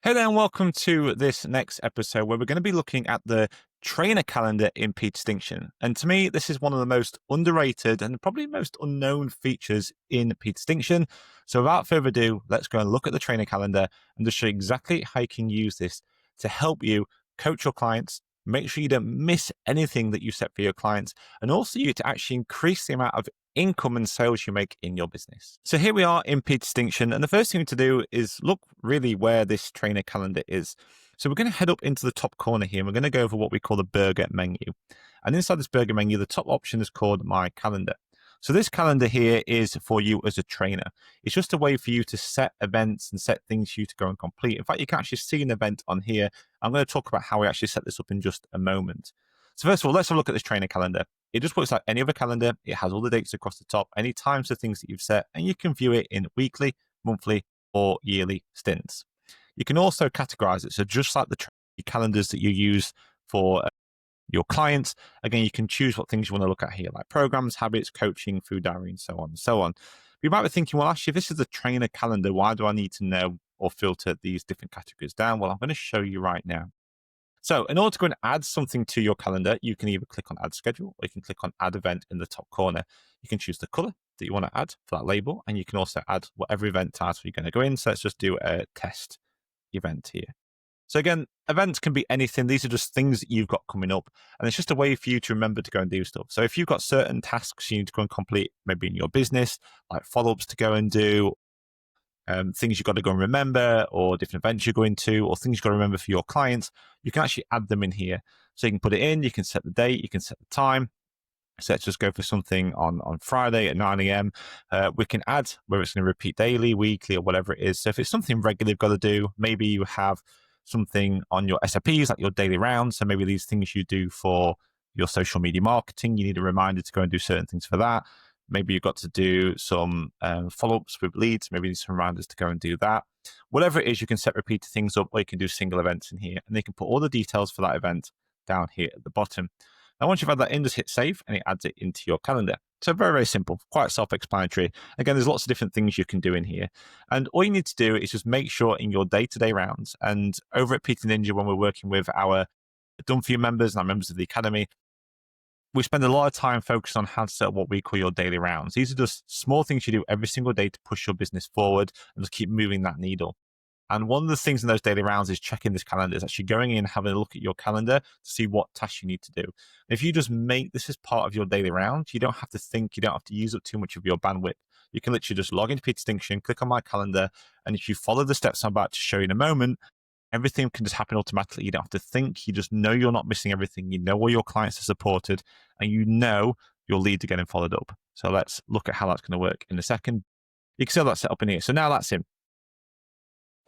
Hey there, and welcome to this next episode where we're going to be looking at the trainer calendar in PT Distinction. And to me, this is one of the most underrated and probably most unknown features in PT Distinction. So without further ado, let's go and look at the trainer calendar and just show you exactly how you can use this to help you coach your clients, make sure you don't miss anything that you set for your clients, and also you to actually increase the amount of income and sales you make in your business. So here we are in PT Distinction, and the first thing to do is look really where this trainer calendar is. So we're going to head up into the top corner here, and we're going to go over what we call the burger menu. And inside this burger menu, the top option is called My Calendar. So this calendar here is for you as a trainer. It's just a way for you to set events and set things for you to go and complete. In fact, you can actually see an event on here. I'm going to talk about how we actually set this up in just a moment. So first of all, let's have a look at this trainer calendar. It just works like any other calendar. It has all the dates across the top, any times for things that you've set, and you can view it in weekly, monthly, or yearly stints. You can also categorize it. So just like the calendars that you use for your clients, again, you can choose what things you want to look at here, like programs, habits, coaching, food diary, and so on and so on. You might be thinking, well, actually, if this is a trainer calendar, why do I need to know or filter these different categories down? Well, I'm going to show you right now. So in order to go and add something to your calendar, you can either click on Add Schedule or you can click on Add Event in the top corner. You can choose the color that you want to add for that label, and you can also add whatever event title you're going to go in. So let's just do a test event here. So again, events can be anything. These are just things that you've got coming up, and it's just a way for you to remember to go and do stuff. So if you've got certain tasks you need to go and complete, maybe in your business, like follow-ups to go and do, things you've got to go and remember, or different events you're going to, or things you've got to remember for your clients, you can actually add them in here. So you can put it in, you can set the date, you can set the time. So let's just go for something on Friday at 9 a.m. We can add whether it's going to repeat daily, weekly, or whatever it is. So if it's something regular you've got to do, maybe you have something on your SOPs, like your daily rounds. So maybe these things you do for your social media marketing, you need a reminder to go and do certain things for that. Maybe you've got to do some follow-ups with leads. Maybe need some reminders to go and do that. Whatever it is, you can set repeated things up, or you can do single events in here. And they can put all the details for that event down here at the bottom. Now, once you've had that in, just hit save, and it adds it into your calendar. So very, very simple, quite self-explanatory. Again, there's lots of different things you can do in here. And all you need to do is just make sure in your day-to-day rounds, and over at PT Ninja, when we're working with our done-for-you members and our members of the academy, we spend a lot of time focused on how to set up what we call your daily rounds. These are just small things you do every single day to push your business forward and just keep moving that needle. And one of the things in those daily rounds is checking this calendar, is actually going in and having a look at your calendar to see what tasks you need to do. And if you just make this as part of your daily round, you don't have to think, you don't have to use up too much of your bandwidth. You can literally just log into PT Distinction, click on My Calendar, and if you follow the steps I'm about to show you in a moment, everything can just happen automatically. You don't have to think. You just know you're not missing everything. You know all your clients are supported, and you know your leads are getting followed up. So let's look at how that's going to work in a second. You can see all that set up in here. So now that's in.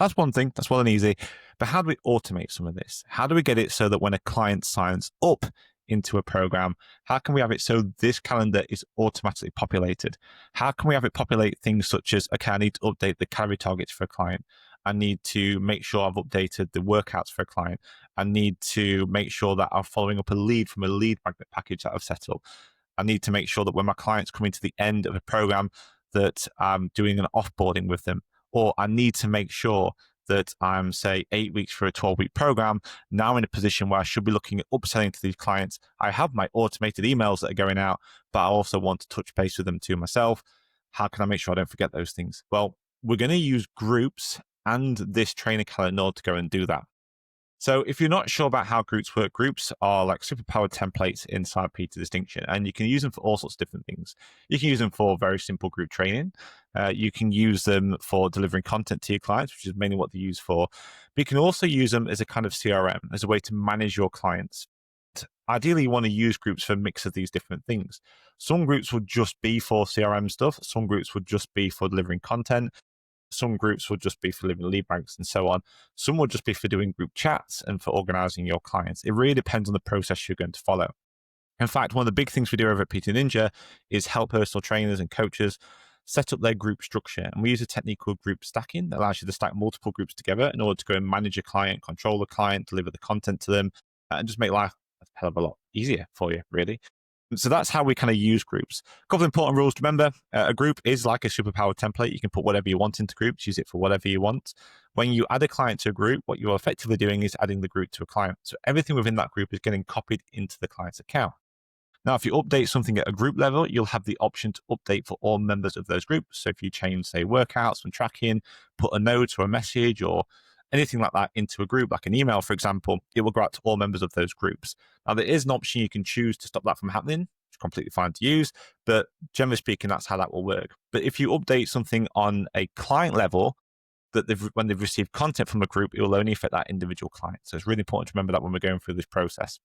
That's one thing. That's well and easy. But how do we automate some of this? How do we get it so that when a client signs up into a program, how can we have it so this calendar is automatically populated? How can we have it populate things such as, okay, I need to update the calorie targets for a client. I need to make sure I've updated the workouts for a client. I need to make sure that I'm following up a lead from a lead magnet package that I've set up. I need to make sure that when my clients coming to the end of a program that I'm doing an offboarding with them. Or I need to make sure that I'm, say, 8 weeks for a 12-week program. Now I'm in a position where I should be looking at upselling to these clients. I have my automated emails that are going out, but I also want to touch base with them too myself. How can I make sure I don't forget those things? Well, we're going to use groups and this trainer calendar to go and do that. So if you're not sure about how groups work, groups are like superpowered templates inside PT Distinction, and you can use them for all sorts of different things. You can use them for very simple group training. You can use them for delivering content to your clients, which is mainly what they use for. But you can also use them as a kind of CRM, as a way to manage your clients. Ideally, you want to use groups for a mix of these different things. Some groups would just be for CRM stuff. Some groups would just be for delivering content. Some groups would just be for living lead banks and so on. Some would just be for doing group chats and for organizing your clients. It really depends on the process you're going to follow. In fact, one of the big things we do over at PT Ninja is help personal trainers and coaches set up their group structure. And we use a technique called group stacking that allows you to stack multiple groups together in order to go and manage a client, control the client, deliver the content to them, and just make life a hell of a lot easier for you, really. So that's how we kind of use groups. A couple of important rules to remember. A group is like a superpower template. You can put whatever you want into groups, use it for whatever you want. When you add a client to a group, what you're effectively doing is adding the group to a client. So everything within that group is getting copied into the client's account. Now, if you update something at a group level, you'll have the option to update for all members of those groups. So if you change, say, workouts and tracking, put a note or a message or anything like that into a group, like an email, for example, it will go out to all members of those groups. Now, there is an option you can choose to stop that from happening. It's completely fine to use, but generally speaking, that's how that will work. But if you update something on a client level, that when they've received content from a group, it will only affect that individual client. So it's really important to remember that when we're going through this process.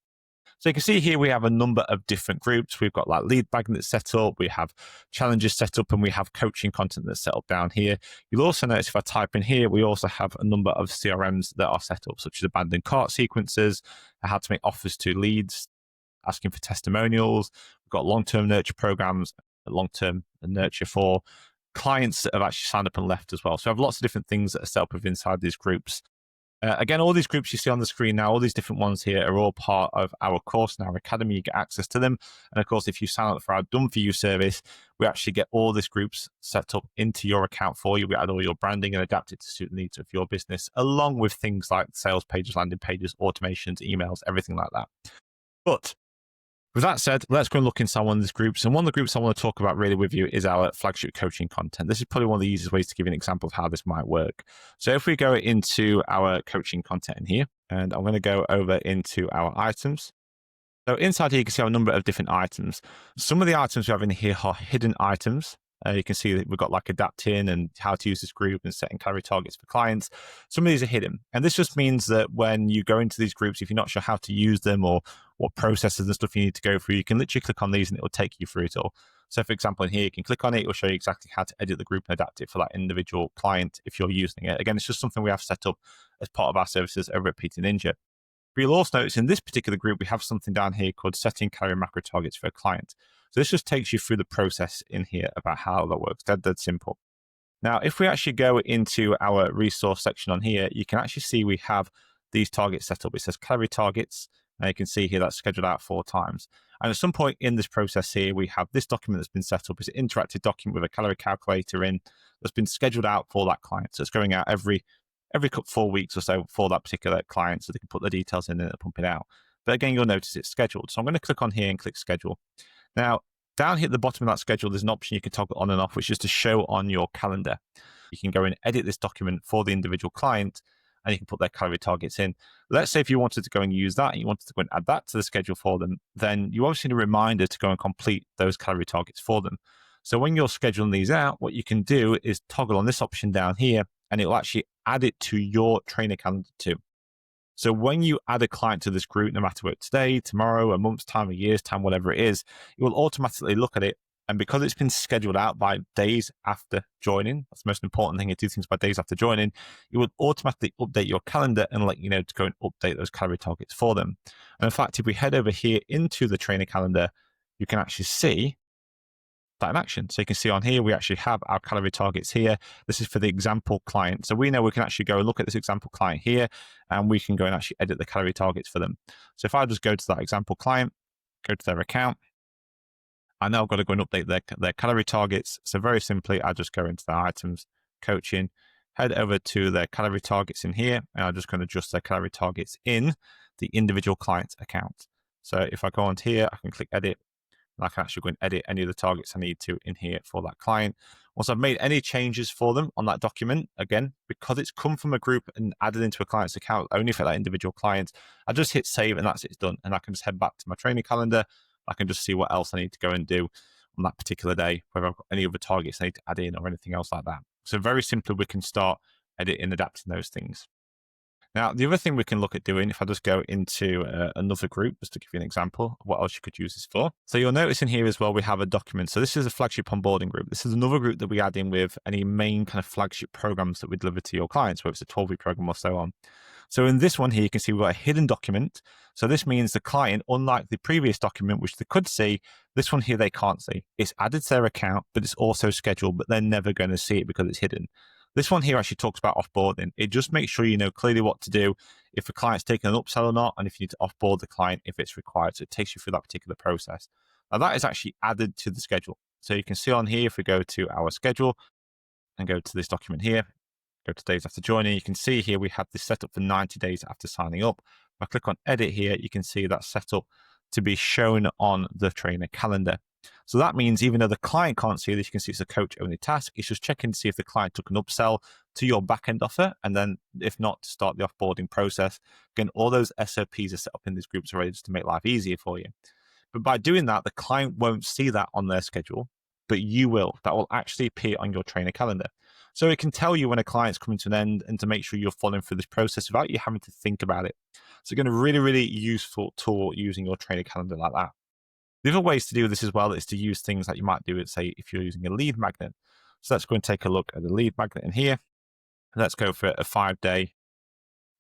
So you can see here we have a number of different groups. We've got like lead magnets set up, we have challenges set up, and we have coaching content that's set up down here. You'll also notice if I type in here, we also have a number of CRMs that are set up, such as abandoned cart sequences, how to make offers to leads, asking for testimonials. We've got long-term nurture programs, long-term nurture for clients that have actually signed up and left as well. So I have lots of different things that are set up with inside these groups. Again, all these groups you see on the screen now, all these different ones here are all part of our course and our academy. You get access to them. And of course, if you sign up for our Done For You service, we actually get all these groups set up into your account for you. We add all your branding and adapt it to suit the needs of your business, along with things like sales pages, landing pages, automations, emails, everything like that. But with that said, let's go and look inside one of these groups. And one of the groups I want to talk about really with you is our flagship coaching content. This is probably one of the easiest ways to give you an example of how this might work. So if we go into our coaching content in here, and I'm going to go over into our items. So inside here, you can see our number of different items. Some of the items we have in here are hidden items. You can see that we've got like adapting and how to use this group and setting calorie targets for clients. Some of these are hidden. And this just means that when you go into these groups, if you're not sure how to use them or what processes and stuff you need to go through, you can literally click on these and it will take you through it all. So for example, in here, you can click on it. It will show you exactly how to edit the group and adapt it for that individual client if you're using it. Again, it's just something we have set up as part of our services over at PTD Ninja. But you'll also notice in this particular group, we have something down here called setting calorie macro targets for a client. So this just takes you through the process in here about how that works. That's simple. Now, if we actually go into our resource section on here, you can actually see we have these targets set up. It says calorie targets. And you can see here that's scheduled out 4 times. And at some point in this process here, we have this document that's been set up. It's an interactive document with a calorie calculator in that's been scheduled out for that client. So it's going out every 4 weeks or so for that particular client so they can put the details in and pump it out. But again, you'll notice it's scheduled. So I'm going to click on here and click schedule. Now, down here at the bottom of that schedule, there's an option you can toggle on and off, which is to show on your calendar. You can go and edit this document for the individual client and you can put their calorie targets in. Let's say if you wanted to go and use that and you wanted to go and add that to the schedule for them, then you obviously need a reminder to go and complete those calorie targets for them. So when you're scheduling these out, what you can do is toggle on this option down here and it will actually add it to your trainer calendar too. So when you add a client to this group, no matter what, today, tomorrow, a month's time, a year's time, whatever it is, it will automatically look at it. And because it's been scheduled out by days after joining, that's the most important thing, you do things by days after joining, it will automatically update your calendar and let you know to go and update those calorie targets for them. And in fact, if we head over here into the trainer calendar, you can actually see that in action. So you can see on here, we actually have our calorie targets here. This is for the example client. So we know we can actually go and look at this example client here, and we can go and actually edit the calorie targets for them. So if I just go to that example client, go to their account, I now got to go and update their calorie targets. So very simply, I just go into their items, coaching, head over to their calorie targets in here, and I'm just going to adjust their calorie targets in the individual client account. So if I go on here, I can click edit, and I can actually go and edit any of the targets I need to in here for that client. Once I've made any changes for them on that document, again, because it's come from a group and added into a client's account only for that individual client, I just hit save and that's it's done. And I can just head back to my training calendar. I can just see what else I need to go and do on that particular day, whether I've got any other targets I need to add in or anything else like that. So very simply, we can start editing, adapting those things. Now, the other thing we can look at doing, if I just go into another group, just to give you an example of what else you could use this for. So you'll notice in here as well, we have a document. So this is a flagship onboarding group. This is another group that we add in with any main kind of flagship programs that we deliver to your clients, whether it's a 12-week program or so on. So in this one here, you can see we've got a hidden document. So this means the client, unlike the previous document, which they could see, this one here they can't see. It's added to their account, but it's also scheduled, but they're never going to see it because it's hidden. This one here actually talks about offboarding. It just makes sure you know clearly what to do if a client's taking an upsell or not, and if you need to offboard the client if it's required. So it takes you through that particular process. Now that is actually added to the schedule. So you can see on here, if we go to our schedule and go to this document here, go to days after joining, you can see here we have this set up for 90 days after signing up. If I click on edit here, you can see that's set up to be shown on the trainer calendar. So that means even though the client can't see this, you can see it's a coach only task. It's just checking to see if the client took an upsell to your backend offer. And then if not, to start the offboarding process. Again, all those SOPs are set up in these groups already just to make life easier for you. But by doing that, the client won't see that on their schedule, but you will. That will actually appear on your trainer calendar. So it can tell you when a client's coming to an end and to make sure you're following through this process without you having to think about it. So again, a really, really useful tool using your trainer calendar like that. The other ways to do this as well is to use things that you might do, say, if you're using a lead magnet. So let's go and take a look at the lead magnet in here. Let's go for a 5-day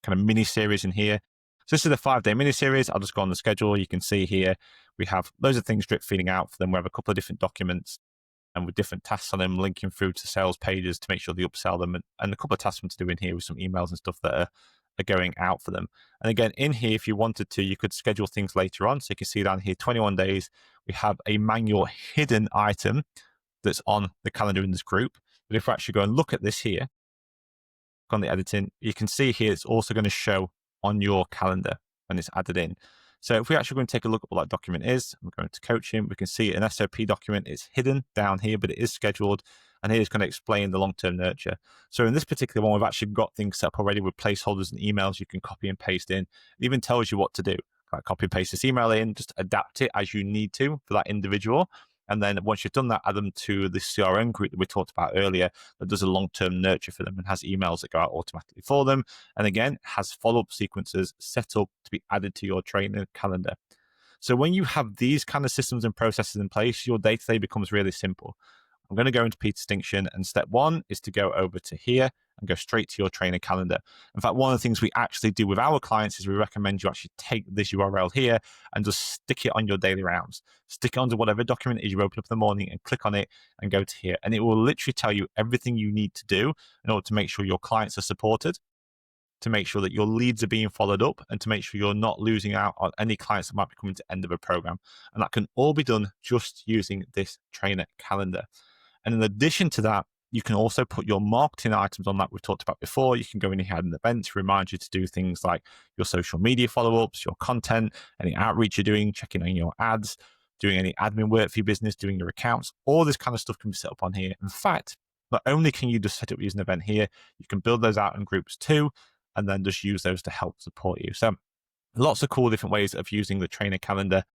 kind of mini series in here. So this is a 5-day mini series. I'll just go on the schedule. You can see here we have loads of things drip feeding out for them. We have a couple of different documents and with different tasks on them, linking through to sales pages to make sure they upsell them, and a couple of tasks to do in here with some emails and stuff that are going out for them. And again, in here, if you wanted to, you could schedule things later on. So you can see down here, 21 days, we have a manual hidden item that's on the calendar in this group. But if we actually go and look at this here, on the editing, you can see here it's also going to show on your calendar when it's added in. So if we actually go and take a look at what that document is, I'm going to coaching, we can see an SOP document. It's hidden down here, but it is scheduled. And here it's going to explain the long-term nurture. So in this particular one, we've actually got things set up already with placeholders and emails you can copy and paste in. It even tells you what to do. Like copy and paste this email in, just adapt it as you need to for that individual. And then once you've done that, add them to the CRM group that we talked about earlier that does a long-term nurture for them and has emails that go out automatically for them. And again, has follow-up sequences set up to be added to your trainer calendar. So when you have these kind of systems and processes in place, your day-to-day becomes really simple. I'm going to go into P-Distinction, and step one is to go over to here and go straight to your trainer calendar. In fact, one of the things we actually do with our clients is we recommend you actually take this URL here and just stick it on your daily rounds. Stick it onto whatever document it is you open up in the morning and click on it and go to here. And it will literally tell you everything you need to do in order to make sure your clients are supported, to make sure that your leads are being followed up, and to make sure you're not losing out on any clients that might be coming to the end of a program. And that can all be done just using this trainer calendar. And in addition to that, you can also put your marketing items on that we've talked about before. You can go in here and events to remind you to do things like your social media follow-ups, your content, any outreach you're doing, checking on your ads, doing any admin work for your business, doing your accounts. All this kind of stuff can be set up on here. In fact, not only can you just set up using an event here, you can build those out in groups too, and then just use those to help support you. So lots of cool different ways of using the trainer calendar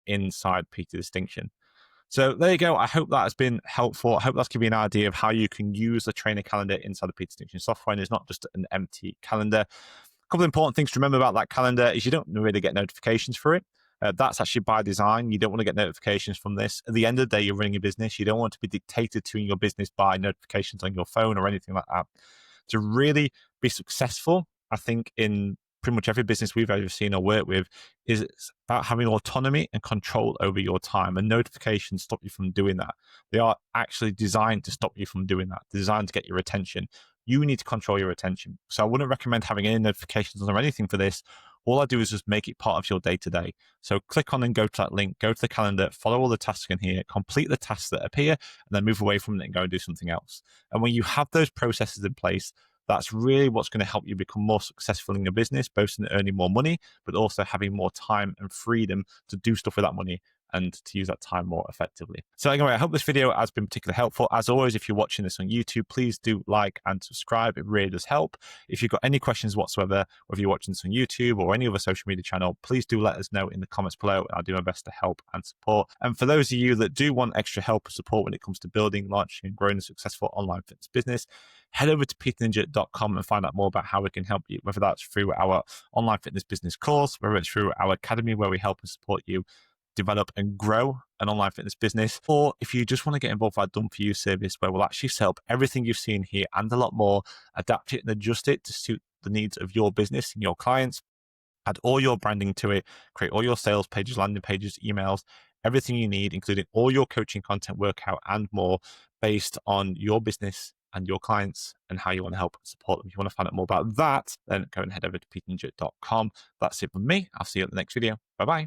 inside PT Distinction. So there you go. I hope that has been helpful. I hope that's given you an idea of how you can use the trainer calendar inside the P-Distinction software, and it's not just an empty calendar. A couple of important things to remember about that calendar is you don't really get notifications for it. That's actually by design. You don't want to get notifications from this. At the end of the day, you're running a business. You don't want to be dictated to in your business by notifications on your phone or anything like that. To really be successful, I think, in pretty much every business we've ever seen or worked with, is it's about having autonomy and control over your time, and notifications stop you from doing that. They are actually designed to stop you from doing that. They're designed to get your attention. You need to control your attention. So I wouldn't recommend having any notifications or anything for this. All I do is just make it part of your day-to-day. So click on and go to that link, go to the calendar, follow all the tasks in here, complete the tasks that appear, and then move away from it and go and do something else. And when you have those processes in place, that's really what's going to help you become more successful in your business, both in earning more money, but also having more time and freedom to do stuff with that money and to use that time more effectively. So anyway, I hope this video has been particularly helpful. As always, if you're watching this on YouTube, please do like and subscribe. It really does help. If you've got any questions whatsoever, whether you're watching this on YouTube or any other social media channel, please do let us know in the comments below, and I'll do my best to help and support. And for those of you that do want extra help and support when it comes to building, launching, and growing a successful online fitness business, head over to ptninja.com and find out more about how we can help you, whether that's through our online fitness business course, whether it's through our academy where we help and support you develop and grow an online fitness business, or if you just want to get involved with our Done For You service, where we'll actually set up everything you've seen here and a lot more, adapt it and adjust it to suit the needs of your business and your clients, add all your branding to it, create all your sales pages, landing pages, emails, everything you need, including all your coaching content, workout, and more based on your business and your clients and how you want to help support them. If you want to find out more about that, then go and head over to ptninja.com. That's it from me. I'll see you at the next video. Bye-bye.